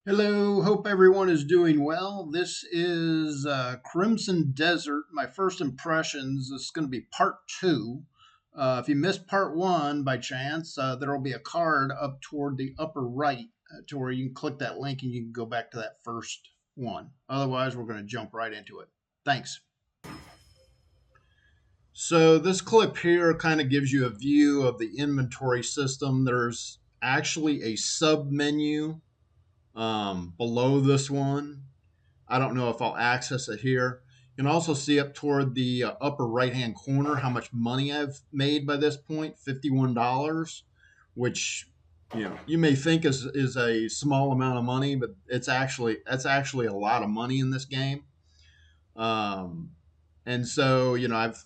Hello, hope everyone is doing well. This is Crimson Desert, my first impressions. This is going to be part two. If you missed part one by chance, there will be a card up toward the upper right to where you can click that link and you can go back to that first one. Otherwise, we're going to jump right into it. Thanks. So, this clip here kind of gives you a view of the inventory system. There's actually a sub menu below this one. I don't know if I'll access it here. You can also see up toward the upper right hand corner how much money I've made by this point, $51, which you may think is a small amount of money, but that's actually a lot of money in this game. Um, and so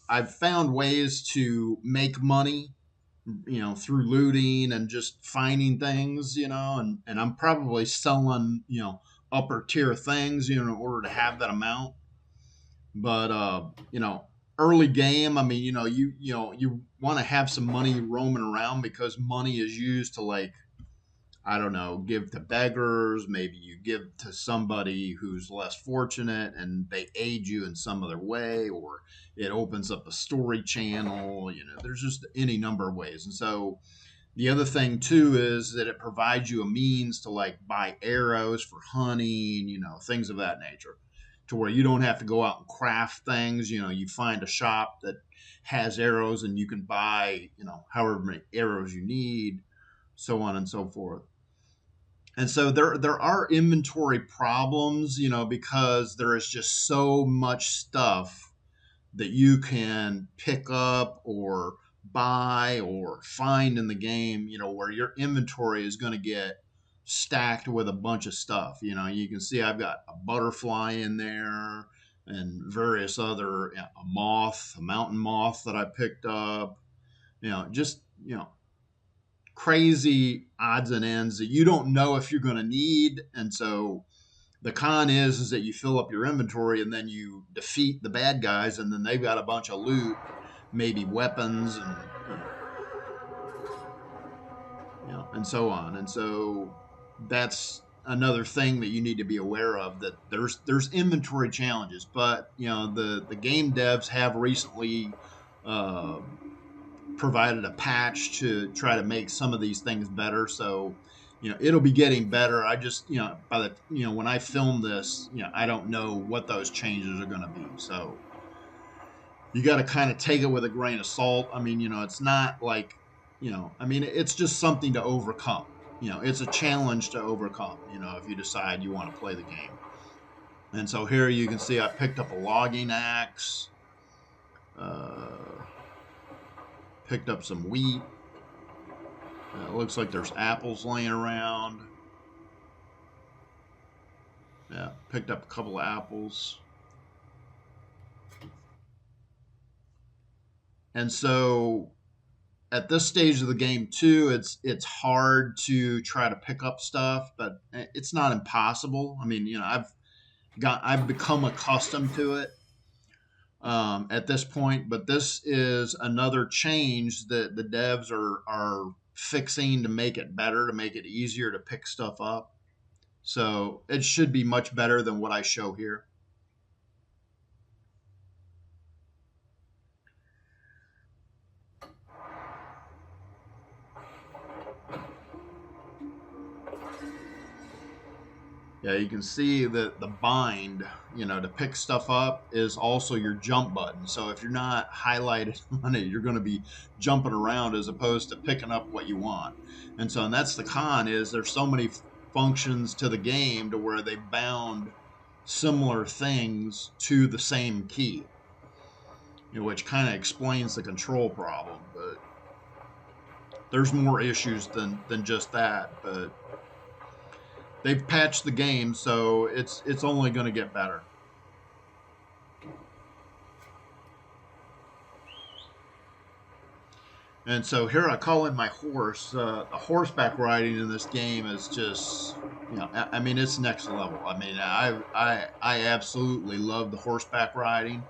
I've found ways to make money, through looting and just finding things, and I'm probably selling, upper tier things, in order to have that amount. But early game, I mean, you want to have some money roaming around because money is used to, like, I don't know, give to beggars. Maybe you give to somebody who's less fortunate and they aid you in some other way, or it opens up a story channel. There's just any number of ways. And so the other thing too is that it provides you a means to, like, buy arrows for hunting, things of that nature, to where you don't have to go out and craft things. You find a shop that has arrows and you can buy, however many arrows you need, so on and so forth. And so there are inventory problems, because there is just so much stuff that you can pick up or buy or find in the game, where your inventory is going to get stacked with a bunch of stuff. You can see I've got a butterfly in there and various other, a mountain moth that I picked up, just, crazy odds and ends that you don't know if you're going to need. And so the con is that you fill up your inventory and then you defeat the bad guys, and then they've got a bunch of loot, maybe weapons, and and so on. And so that's another thing that you need to be aware of, that there's inventory challenges. But the game devs have recently uh, provided a patch to try to make some of these things better. So, it'll be getting better. I just, by the, when I film this, I don't know what those changes are going to be. So you got to kind of take it with a grain of salt. I mean, it's not like, I mean, it's just something to overcome. It's a challenge to overcome, if you decide you want to play the game. And so here you can see I picked up a logging axe, uh, picked up some wheat. It looks like there's apples laying around. Yeah, picked up a couple of apples. And so at this stage of the game too, it's hard to try to pick up stuff, but it's not impossible. I mean, I've become accustomed to it at this point, but this is another change that the devs are fixing to make it better, to make it easier to pick stuff up. So it should be much better than what I show here. Yeah, you can see that the bind, to pick stuff up is also your jump button. So if you're not highlighted on it, you're going to be jumping around as opposed to picking up what you want. And that's the con, is there's so many functions to the game to where they bound similar things to the same key, which kind of explains the control problem. But there's more issues than just that. But they've patched the game, so it's only going to get better. And so here I call in my horse. The horseback riding in this game is just, I mean, it's next level. I mean, I absolutely love the horseback riding.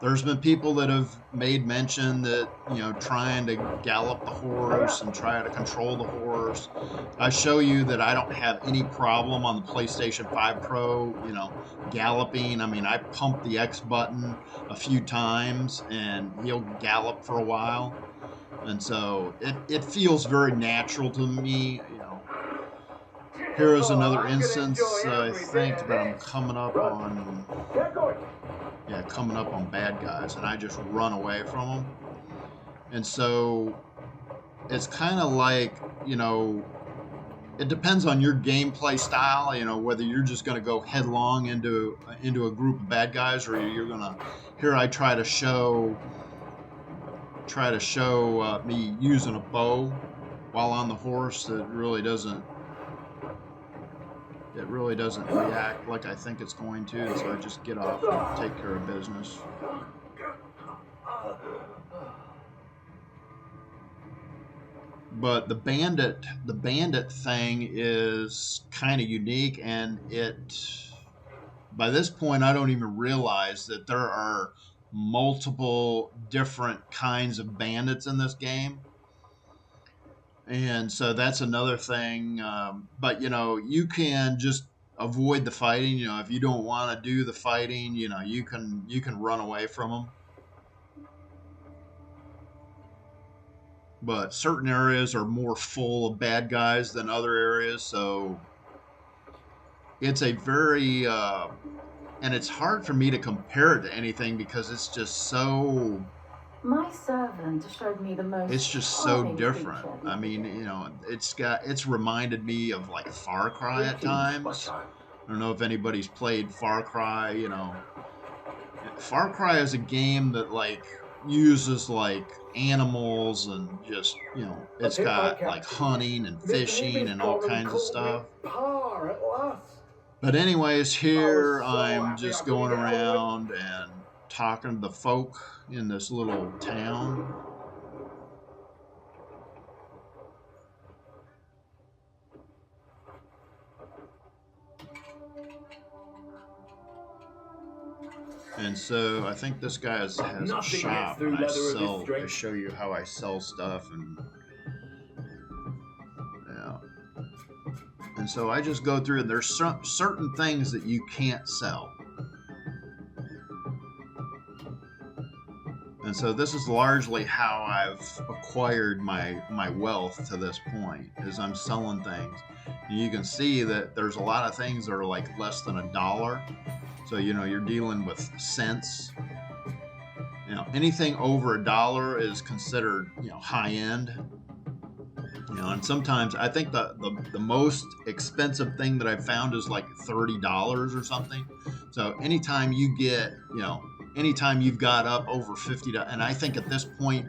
There's been people that have made mention that, trying to gallop the horse and try to control the horse. I show you that I don't have any problem on the PlayStation 5 Pro, galloping. I mean, I pump the X button a few times and he'll gallop for a while. And so it feels very natural to me. Here is another instance, I think, that I'm coming up on. Yeah, coming up on bad guys, and I just run away from them. And so it's kind of like, it depends on your gameplay style, whether you're just going to go headlong into a group of bad guys, or you're going to, here I try to show me using a bow while on the horse. That really doesn't react like I think it's going to, and so I just get off and take care of business. But the bandit thing is kind of unique, and by this point I don't even realize that there are multiple different kinds of bandits in this game. And so that's another thing. But you can just avoid the fighting. If you don't want to do the fighting, you can run away from them. But certain areas are more full of bad guys than other areas, so it's a very and it's hard for me to compare it to anything because it's just so. My servant showed me the most. It's just so different. I mean, it's reminded me of like Far Cry at times. I don't know if anybody's played Far Cry. Far Cry is a game that like uses like animals and just it's got like hunting and fishing and all kinds of stuff. But anyways, here I'm just going around and talking to the folk in this little town. And so I think this guy has a shop, and I show you how I sell stuff, and yeah. And so I just go through, and there's certain things that you can't sell. And so this is largely how I've acquired my wealth to this point, is I'm selling things. And you can see that there's a lot of things that are like less than $1. So, you're dealing with cents. Anything over $1 is considered, high end. And sometimes I think the most expensive thing that I've found is like $30 or something. So anytime you get, anytime you've got up over $50, and I think at this point,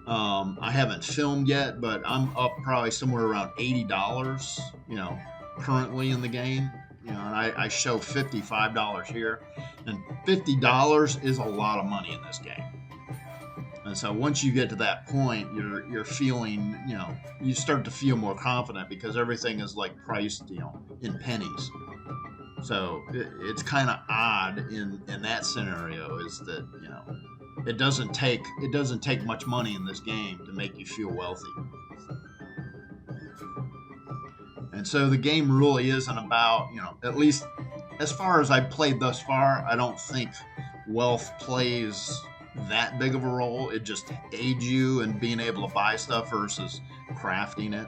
I haven't filmed yet, but I'm up probably somewhere around $80, currently in the game. And I show $55 here, and $50 is a lot of money in this game. And so once you get to that point, you're feeling, you start to feel more confident because everything is like priced, in pennies. So it's kind of odd in that scenario, is that it doesn't take much money in this game to make you feel wealthy. And so the game really isn't about, at least as far as I've played thus far, I don't think wealth plays that big of a role. It just aids you in being able to buy stuff versus crafting it,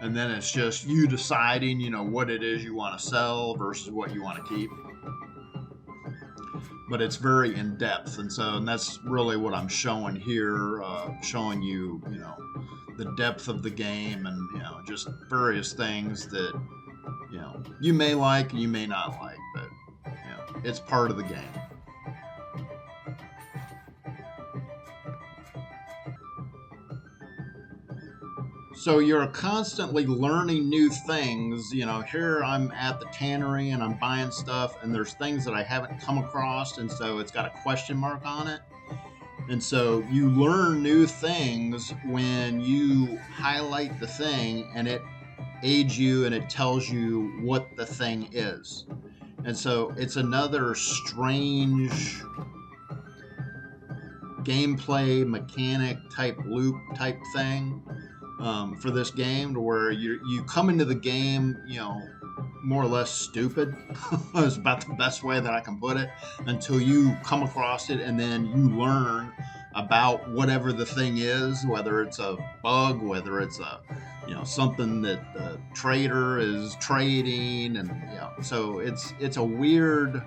and then it's just you deciding, what it is you want to sell versus what you want to keep. But it's very in depth, and that's really what I'm showing here, showing you, the depth of the game, and just various things that you may like, you may not like, but it's part of the game. So you're constantly learning new things. Here I'm at the tannery and I'm buying stuff, and there's things that I haven't come across, and so it's got a question mark on it. And so you learn new things when you highlight the thing, and it aids you and it tells you what the thing is. And so it's another strange gameplay mechanic type loop type thing for this game, to where you come into the game, more or less stupid. Is about the best way that I can put it, until you come across it, and then you learn about whatever the thing is, whether it's a bug, whether it's a something that the trader is trading. And so it's a weird,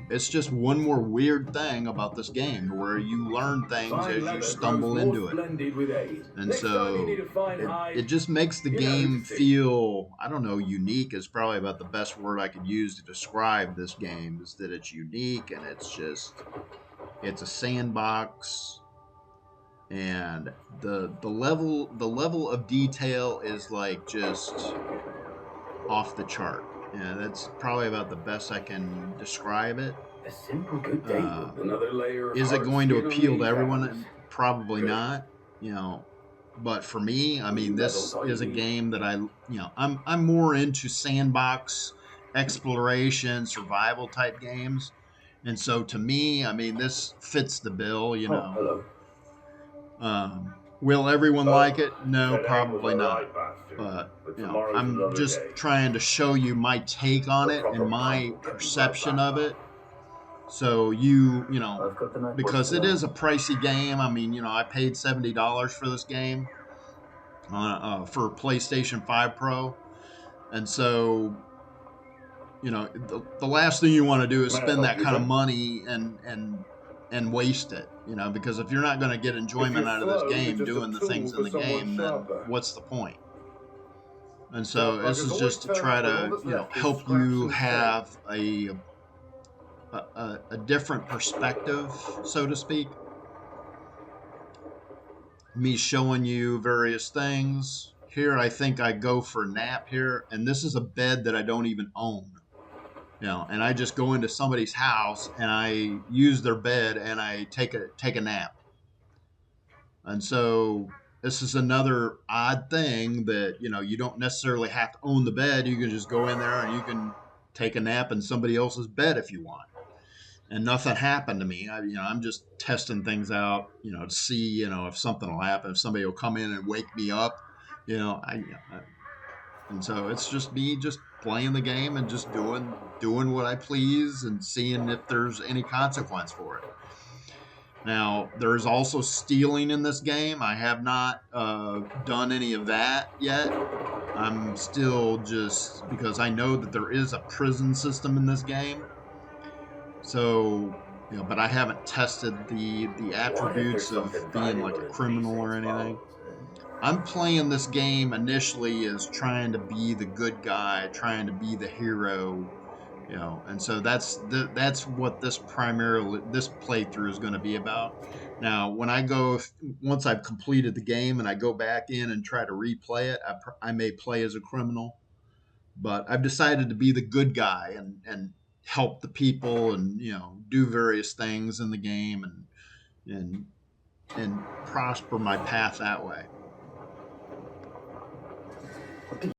it's just one more weird thing about this game, where you learn things Fine as you leather grows stumble more into it. splendid with age. And Next time you so need a fine it hide, just makes the you know who game to see. feel, I don't know, unique is probably about the best word I could use to describe this game, is that it's unique, and it's a sandbox. And the level of detail is like just off the chart. Yeah, that's probably about the best I can describe it. A simple good day. Uh, Another layer of is it hard going to skin on appeal to these hounds. everyone? Probably Good. not. But for me, I Any mean, medals this all you is a need? game that I'm more into sandbox exploration, survival type games. And so to me, I mean, this fits the bill. Oh, hello. Will everyone like it? No, Today was probably a not. right bastard, But but tomorrow's I'm another just day. trying to show you my take on A it proper and punk my will get me right perception back, of lad. it. So I've got the notebook because it still. is a pricey game. I mean, I paid $70 for this game for PlayStation 5 Pro. And so, the last thing you want to do is May I spend help that you, kind of sir? money and waste it, because if you're not going to get If enjoyment you're out of this slow, you're game just a doing the tool things in for the someone game, then sharper. what's the point? And so Dark this buggers is always just to turn try up when all to, that's left is help scraps you and stone. have a different perspective, so to speak. Me showing you various things. Here, I think I go for a nap here, and this is a bed that I don't even own. And I just go into somebody's house and I use their bed and I take a nap. And so this is another odd thing, that you don't necessarily have to own the bed. You can just go in there and you can take a nap in somebody else's bed if you want. And nothing happened to me. I'm just testing things out, to see, if something will happen, if somebody will come in and wake me up, you know, I, you know, I and so it's just me just playing the game and just doing what I please, and seeing if there's any consequence for it. Now, there's also stealing in this game. I have not done any of that yet. I'm still, just because I know that there is a prison system in this game. So, but I haven't tested the What if there's attributes of something being like valuable a in these criminal or things, anything. Bones? I'm playing this game initially as trying to be the good guy, trying to be the hero, and so that's what this playthrough is going to be about. Now, when once I've completed the game and I go back in and try to replay it, I may play as a criminal, but I've decided to be the good guy and help the people, and do various things in the game, and and prosper my path that way. What do